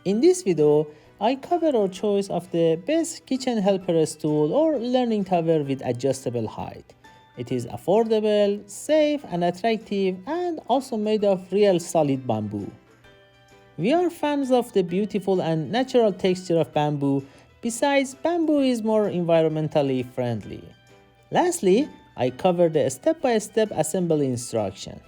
In this video, I cover our choice of the best kitchen helper stool or learning tower with adjustable height. It is affordable, safe and attractive, and also made of real solid bamboo. We are fans of the beautiful and natural texture of bamboo. Besides, bamboo is more environmentally friendly. Lastly, I cover the step-by-step assembly instruction.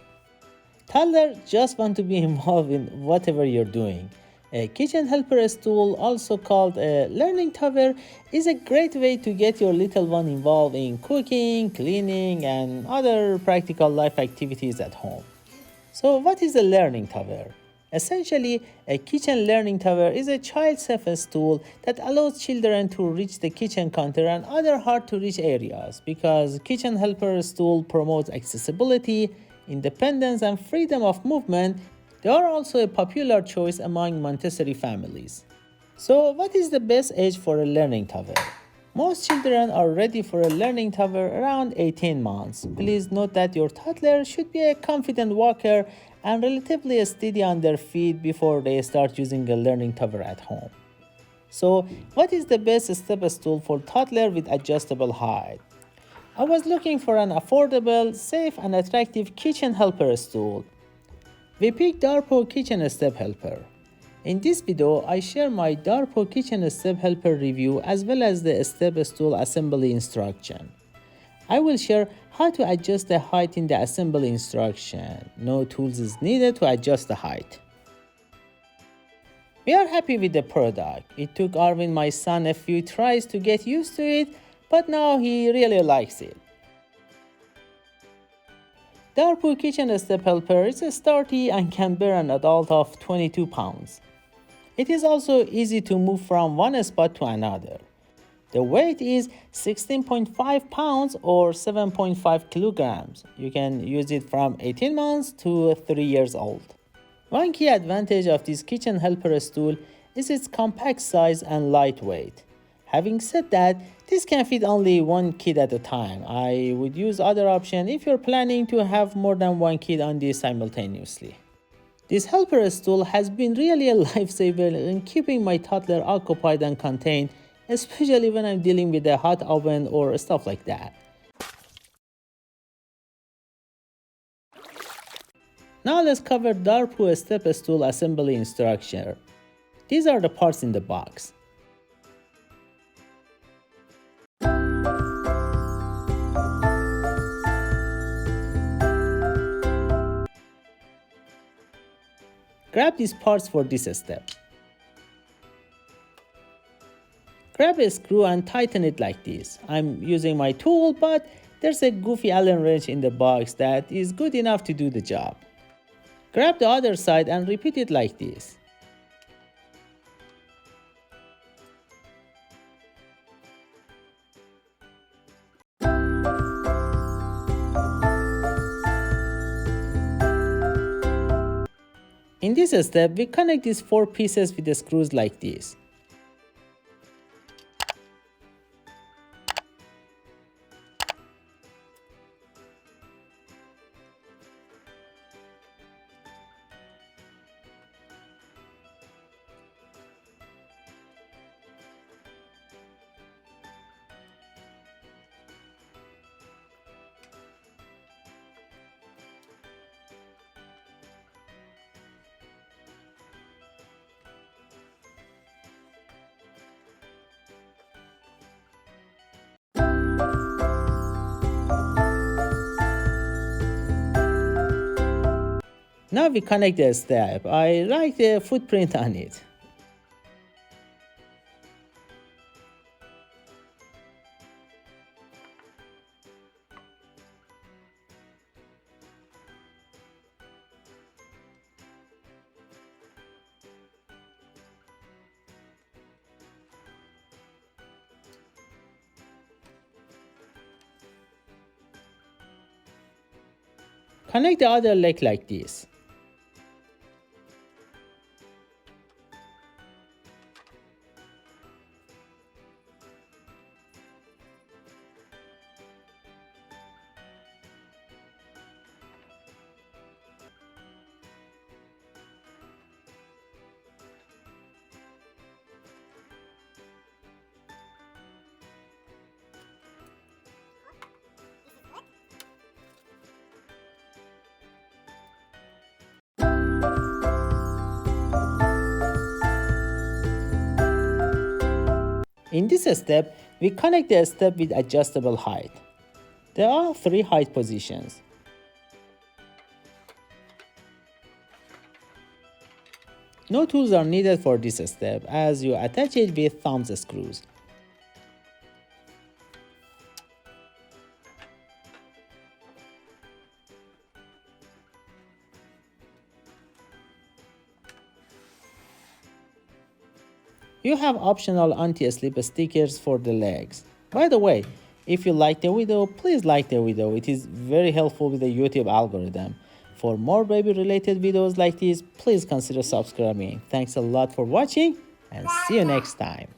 Toddlers just want to be involved in whatever you're doing. A kitchen helper stool, also called a learning tower, is a great way to get your little one involved in cooking, cleaning, and other practical life activities at home. So, what is a learning tower? Essentially, a kitchen learning tower is a child-safe stool that allows children to reach the kitchen counter and other hard-to-reach areas because kitchen helper stool promotes accessibility, independence, and freedom of movement. They are also a popular choice among Montessori families. So, what is the best age for a learning tower? Most children are ready for a learning tower around 18 months. Please note that your toddler should be a confident walker and relatively steady on their feet before they start using a learning tower at home. So, what is the best step stool for toddler with adjustable height? I was looking for an affordable, safe, and attractive kitchen helper stool. We picked DORPU Kitchen Step Helper. In this video, I share my DORPU Kitchen Step Helper review as well as the step stool assembly instruction. I will share how to adjust the height in the assembly instruction. No tools is needed to adjust the height. We are happy with the product. It took Arvin, my son, a few tries to get used to it, but now he really likes it. DORPU Kitchen Step Helper is sturdy and can bear an adult of 22 pounds. It is also easy to move from one spot to another. The weight is 16.5 pounds or 7.5 kilograms. You can use it from 18 months to 3 years old. One key advantage of this kitchen helper stool is its compact size and lightweight. Having said that, this can fit only one kid at a time. I would use other option if you're planning to have more than one kid on this simultaneously. This helper stool has been really a lifesaver in keeping my toddler occupied and contained, especially when I'm dealing with a hot oven or stuff like that. Now let's cover DORPU step stool assembly instruction. These are the parts in the box. Grab these parts for this step. Grab a screw and tighten it like this. I'm using my tool, but there's a goofy Allen wrench in the box that is good enough to do the job. Grab the other side and repeat it like this. In this step, we connect these 4 pieces with the screws like this. Now we connect the step. I like the footprint on it. Connect the other leg like this. In this step, we connect the step with adjustable height. There are 3 height positions. No tools are needed for this step as you attach it with thumb screws. You have optional anti-slip stickers for the legs. By the way, if you like the video, please like the video. It is very helpful with the YouTube algorithm. For more baby related videos like this, please consider subscribing. Thanks a lot for watching and see you next time.